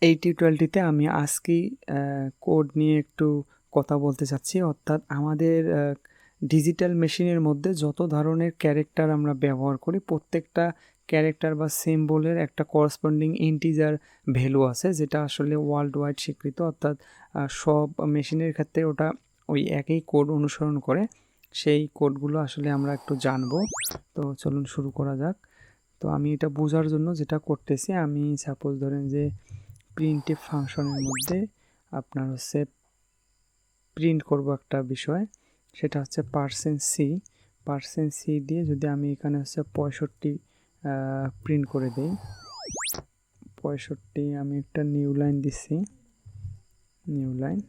এই টিউটোরিয়ালটিতে আমি আজকেই কোড নিয়ে একটু কথা বলতে চাচ্ছি, অর্থাৎ আমাদের ডিজিটাল মেশিনের মধ্যে যত ধরনের ক্যারেক্টার আমরা ব্যবহার করি, প্রত্যেকটা ক্যারেক্টার বা সিম্বলের একটা করসপন্ডিং ইন্টিজার ভ্যালু আছে, যেটা আসলে ওয়ার্ল্ড ওয়াইড স্বীকৃত। অর্থাৎ সব মেশিনের ক্ষেত্রে ওটা ওই একই কোড অনুসরণ করে। সেই কোডগুলো আসলে আমরা একটু জানবো। তো চলুন শুরু করা যাক। তো আমি এটা বোঝার জন্য যেটা করতেছি, আমি সাপোজ ধরেন যে প্রিন্টএফ ফাংশনের মধ্যে আপনার হচ্ছে প্রিন্ট করব একটা বিষয়, সেটা হচ্ছে %c দিয়ে যদি আমি এখানে হচ্ছে 65 প্রিন্ট করে দেই, 65 আমি একটা নিউ লাইন দিচ্ছি, নিউ লাইন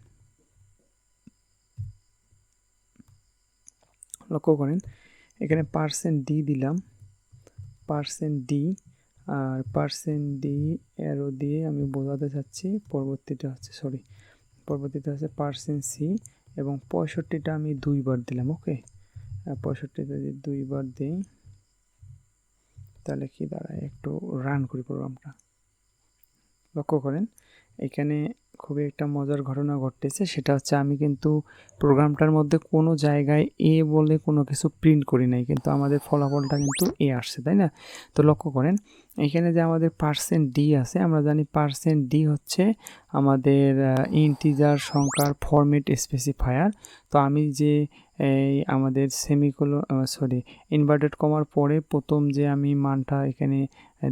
লক্ষ্য করেন এখানে %d দিলাম, %d আর %d অ্যারো দিয়ে আমি বোঝাতে চাচ্ছি পরবর্তীতে হচ্ছে %c এবং 65টা আমি দুইবার দিলাম। ওকে, 65 যদি দুইবার দিই তাহলে কি দাঁড়ায়, একটু রান করি প্রোগ্রামটা। লক্ষ্য করেন এখানে খুবই একটা মজার ঘটনা ঘটতেছে, সেটা হচ্ছে আমি কিন্তু প্রোগ্রামটার মধ্যে কোনো জায়গায় এ বলে কোনো কিছু প্রিন্ট করি নাই, কিন্তু আমাদের ফলাফলটা কিন্তু এ আসছে, তাই না? তো লক্ষ্য করেন এখানে যে আমাদের %d আছে, আমরা জানি %d হচ্ছে আমাদের ইন্টিজার সংখ্যার ফরম্যাট স্পেসিফায়ার। তো আমি যে আমাদের ইনভার্টেড কমার পরে প্রথম যে আমি মানটা এখানে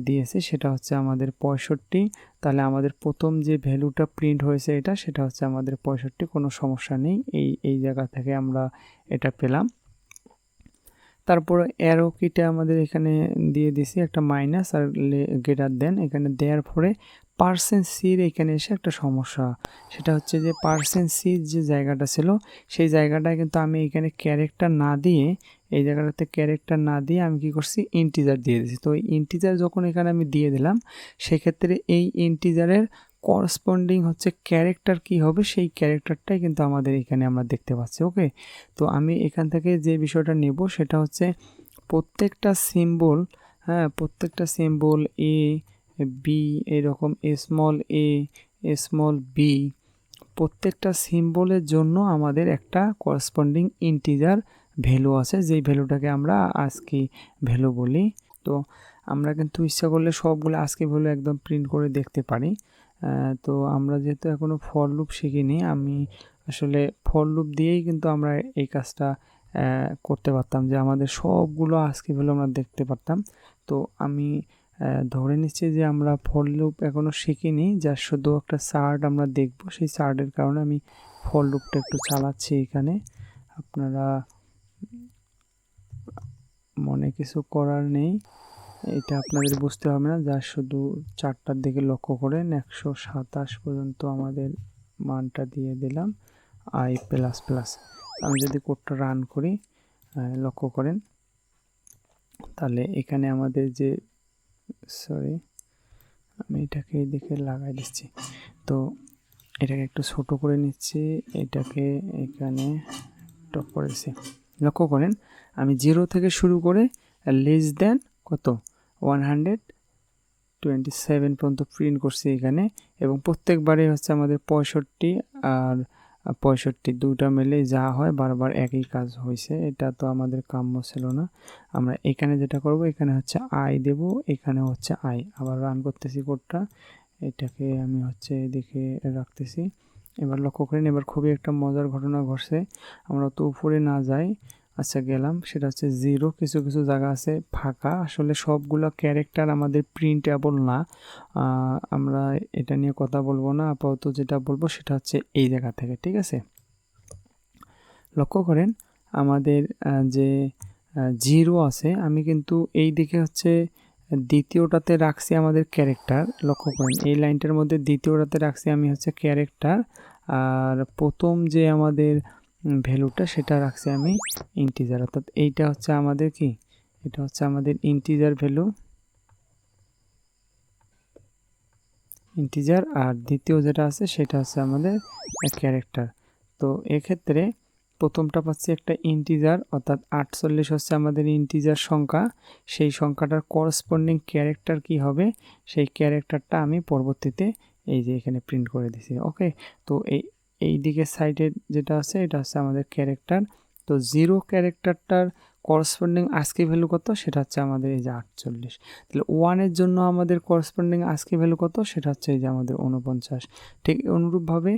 দিয়েছি সেটা হচ্ছে আমাদের 65। তাহলে আমাদের প্রথম যে ভ্যালুটা প্রিন্ট হয়েছে সেটা হচ্ছে আমাদের 65, কোনো সমস্যা নেই। এই জায়গা থেকে আমরা এটা পেলাম। তারপর অ্যারো কিটা আমাদের এখানে দিয়ে দিছি একটা মাইনাস আর গ্রেটার দেন, এখানে দেওয়ার পরে %c এখানে এসে একটা সমস্যা, সেটা হচ্ছে যে %c যে জায়গাটা ছিল সেই জায়গাটায় কিন্তু আমি এখানে ক্যারেক্টার না দিয়ে, এই জায়গাটাতে ক্যারেক্টার না দিয়ে আমি কি করছি, ইন্টিজার দিয়ে দিয়েছি। তো এই ইন্টিজার যখন এখানে আমি দিয়ে দিলাম, সেক্ষেত্রে এই ইন্টিজারের করসপন্ডিং হচ্ছে ক্যারেক্টার কি হবে, সেই ক্যারেক্টারটাই কিন্তু আমাদের এখানে আমরা দেখতে পাচ্ছি। ওকে, তো আমি এখান থেকে যে বিষয়টা নেব সেটা হচ্ছে প্রত্যেকটা সিম্বল, প্রত্যেকটা সিম্বল এ বি এরকম স্মল বি, প্রত্যেকটা সিম্বলের জন্য আমাদের একটা করসপন্ডিং ইন্টিজার ভ্যালু আছে, যেই ভ্যালুটাকে আমরা আজকি ভ্যালু বলি। তো আমরা কিন্তু ইচ্ছা করলে সবগুলো আজকে ভ্যালু একদম প্রিন্ট করে দেখতে পারি। তো আমরা যেহেতু এখনও ফর লুপ শিখিনি, আমি আসলে ফর লুপ দিয়েই কিন্তু আমরা এই কাজটা করতে পারতাম, যে আমাদের সবগুলো আজকে ভ্যালু আমরা দেখতে পারতাম। তো আমি ধরে নিচ্ছি যে আমরা ফর লুপ এখনও শিখিনি, যার শুধু একটা চার্ট আমরা দেখব, সেই চার্টের কারণে আমি ফর লুপটা একটু চালাচ্ছি এখানে। আপনারা মনে কিছু করার নেই, এটা আপনাদের বুঝতে হবে না, যার শুধু চারটার দিকে লক্ষ্য করেন। 127 পর্যন্ত আমাদের মানটা দিয়ে দিলাম i++। আমি যদি কোডটা রান করি, লক্ষ্য করেন তাহলে এখানে আমাদের যে আমি এটাকে এই দিকে লাগাই দিচ্ছি, তো এটাকে একটু ছোট করে নিচ্ছি, এটাকে এখানে টপ করেছি। লক্ষ্য করেন আমি 0 থেকে শুরু করে লেস দেন কত 127 পর্যন্ত প্রিন্ট করছি এখানে, এবং প্রত্যেকবারে হচ্ছে আমাদের 65 আর 65 দুটা মিলে যা হয় বারবার একই কাজ হয়েছে। এটা তো আমাদের কাম্য ছিল না। আমরা এখানে যেটা করব, এখানে হচ্ছে আই দেব, এখানে হচ্ছে আই। আবার রান করতেছি কোডটা, এটাকে আমি হচ্ছে এদিকে রাখতেছি। এবার লক্ষ্য করেন এবার খুবই একটা মজার ঘটনা ঘটছে। আমরা তো উপরে না যাই, আচ্ছা গেলাম, সেটা হচ্ছে 0, কিছু কিছু জায়গা আছে ফাঁকা, আসলে সবগুলো ক্যারেক্টার আমাদের প্রিন্টেবল না। আমরা এটা নিয়ে কথা বলবো না, আপাতত যেটা বলবো সেটা হচ্ছে এই জায়গা থেকে, ঠিক আছে? লক্ষ্য করেন আমাদের যে 0 আছে, আমি কিন্তু এই দিকে হচ্ছে দ্বিতীয়টাতে রাখছি আমাদের ক্যারেক্টার। লক্ষ্য করেন এই লাইনটার মধ্যে দ্বিতীয়টাতে রাখছি আমি হচ্ছে ক্যারেক্টার, আর প্রথম যে আমাদের ভ্যালুটা সেটা রাখছি আমি ইন্টিজার। অর্থাৎ এইটা হচ্ছে আমাদের কি, এটা হচ্ছে আমাদের ইন্টিজার ভ্যালু, ইন্টিজার, আর দ্বিতীয় যেটা আছে সেটা হচ্ছে আমাদের ক্যারেক্টার। তো এক্ষেত্রে প্রথমটা পাচ্ছি একটা ইন্টিজার, অর্থাৎ 48 হচ্ছে আমাদের ইন্টিজার সংখ্যা, সেই সংখ্যাটার করসপন্ডিং ক্যারেক্টার কি হবে, সেই ক্যারেক্টারটা আমি পরবর্তীতে এই যে এখানে প্রিন্ট করে দিছি। ওকে, তো এই দিকের সাইডে যেটা আছে এটা হচ্ছে আমাদের ক্যারেক্টার। তো 0 ক্যারেক্টারটার করসপন্ডিং আস্কি ভ্যালু কত, সেটা হচ্ছে আমাদের এই যে 48। তাহলে 1 এর জন্য আমাদের করসপন্ডিং আস্কি ভ্যালু কত, সেটা হচ্ছে এই যে আমাদের 49। ঠিক অনুরূপভাবে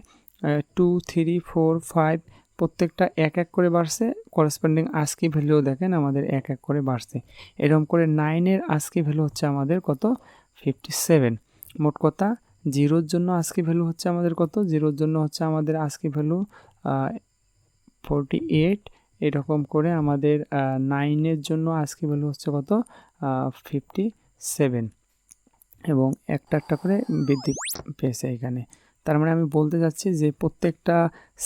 2, 3, 4, 5 প্রত্যেকটা এক এক করে বাড়ছে, করসপন্ডিং আস্কি ভ্যালুও দেখেন আমাদের এক এক করে বাড়ছে। এরকম করে 9 এর আস্কি ভ্যালু হচ্ছে আমাদের কত, 57। মোট কথা 0-র জন্য আস্কি ভ্যালু হচ্ছে আমাদের কত, 0-র জন্য হচ্ছে আমাদের আস্কি ভ্যালু 48। এরকম করে আমাদের 9 এর জন্য আস্কি ভ্যালু হচ্ছে কত, 57, এবং একটা একটা করে বৃদ্ধি পেয়েছে এখানে। তার মানে আমি বলতে চাচ্ছি যে প্রত্যেকটা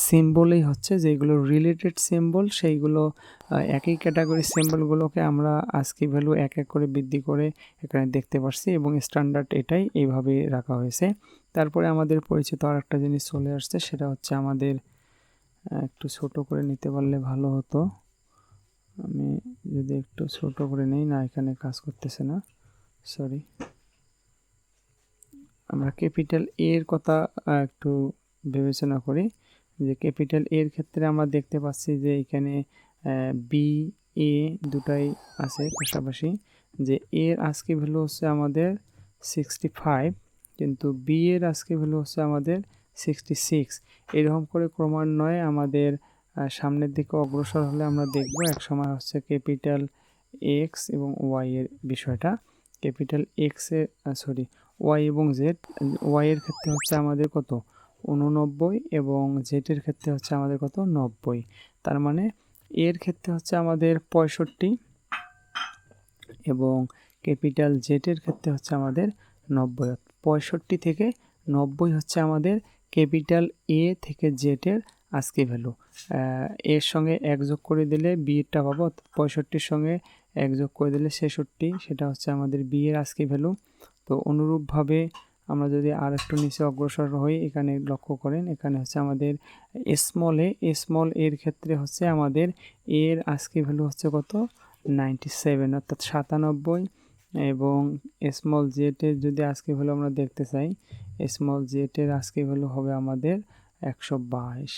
সিম্বলই হচ্ছে যেগুলো রিলেটেড সিম্বল, সেইগুলো একই ক্যাটাগরি সিম্বলগুলোকে আমরা আস্কি ভ্যালু এক এক করে বৃদ্ধি করে এখানে দেখতে পাচ্ছি, এবং স্ট্যান্ডার্ড এটাই এইভাবে রাখা হয়েছে। তারপরে আমাদের পরিচিত আর একটা জিনিস চলে আসছে, সেটা হচ্ছে আমাদের একটু ছোট করে নিতে পারলে ভালো হতো। আমি যদি একটু ছোট করে নেই, না এখানে কাজ করতেছে না, সরি। আমরা ক্যাপিটাল এর কথা একটু বিবেচনা করি, যে ক্যাপিটাল এর ক্ষেত্রে আমরা দেখতে পাচ্ছি যে এখানে বি এ দুটাই আছে পাশাপাশি, যে এর আজকে ভ্যালু হচ্ছে আমাদের 65, কিন্তু বি এর আজকে ভ্যালু হচ্ছে আমাদের 66। এরকম করে ক্রমান্বয়ে আমাদের সামনের দিকে অগ্রসর হলে আমরা দেখব এক সময় হচ্ছে ক্যাপিটাল এক্স এবং ওয়াই এর বিষয়টা। ক্যাপিটাল এক্স এর ওয়াই এবং জেড, ওয়াই এর ক্ষেত্রে হচ্ছে আমাদের কত, 89, এবং জেড এর ক্ষেত্রে হচ্ছে আমাদের কত, 90। তার মানে এর ক্ষেত্রে হচ্ছে আমাদের 65, এবং ক্যাপিটাল জেড এর ক্ষেত্রে হচ্ছে আমাদের 90। 65 থেকে 90 হচ্ছে আমাদের ক্যাপিটাল এ থেকে জেড এর আজকে ভ্যালু। এর সঙ্গে এক যোগ করে দিলে বি এরটা পাবো, 65-র সঙ্গে এক যোগ করে দিলে 66, সেটা হচ্ছে আমাদের বি এর আজকে ভ্যালু। তো অনুরূপভাবে আমরা যদি আর একটু নিচে অগ্রসর হই, এখানে লক্ষ্য করেন এখানে হচ্ছে আমাদের স্মল এর ক্ষেত্রে হচ্ছে আমাদের এর আজকে ভ্যালু হচ্ছে কত, 97 অর্থাৎ 97, এবং স্মল জেড এর যদি আজকে ভ্যালু আমরা দেখতে চাই, স্মল জেড এর আজকে ভ্যালু হবে আমাদের 122।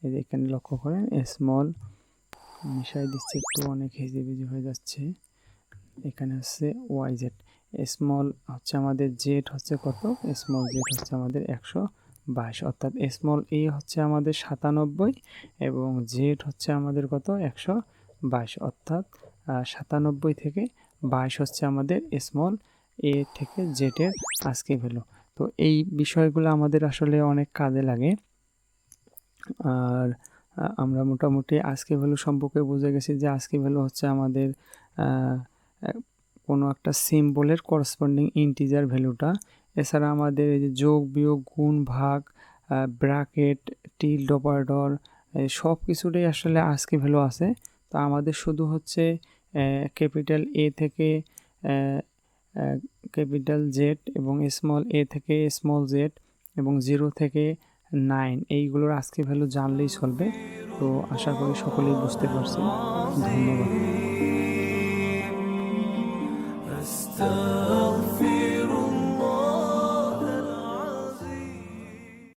এই যে এখানে লক্ষ্য করেন স্মল, মিশাই দিচ্ছে একটু, অনেক হেজিবিজি হয়ে যাচ্ছে। এখানে হচ্ছে ওয়াই জেড, স্মল হচ্ছে আমাদের জেড হচ্ছে কত, স্মল জেড হচ্ছে আমাদের 122, অর্থাৎ স্মল এ হচ্ছে আমাদের 97 এবং জেড হচ্ছে আমাদের কত, 122, অর্থাৎ 97 থেকে 22 হচ্ছে আমাদের স্মল এ থেকে জেড এর আজকে ভ্যালু। তো এই বিষয়গুলো আমাদের আসলে অনেক কাজে লাগে। আর আমরা মোটামুটি আজকে ভ্যালু সম্পর্কে বুঝে গেছি যে আজকে ভ্যালু হচ্ছে আমাদের কোনো একটা সিম্বলের করসপন্ডিং ইন্টিজার ভ্যালুটা। এছাড়া আমাদের এই যে যোগ বিয়োগ গুণ ভাগ ব্র্যাকেট টিল্ড অপারেটর সব কিছুটাই আসলে আজকে ভ্যালু আছে। তো আমাদের শুধু হচ্ছে ক্যাপিটাল এ থেকে ক্যাপিটাল জেড এবং স্মল এ থেকে স্মল জেড এবং 0 থেকে 9 এইগুলোর আজকে ভ্যালু জানলেই চলবে। তো আশা করি সকলেই বুঝতে পারছি। ধন্যবাদ।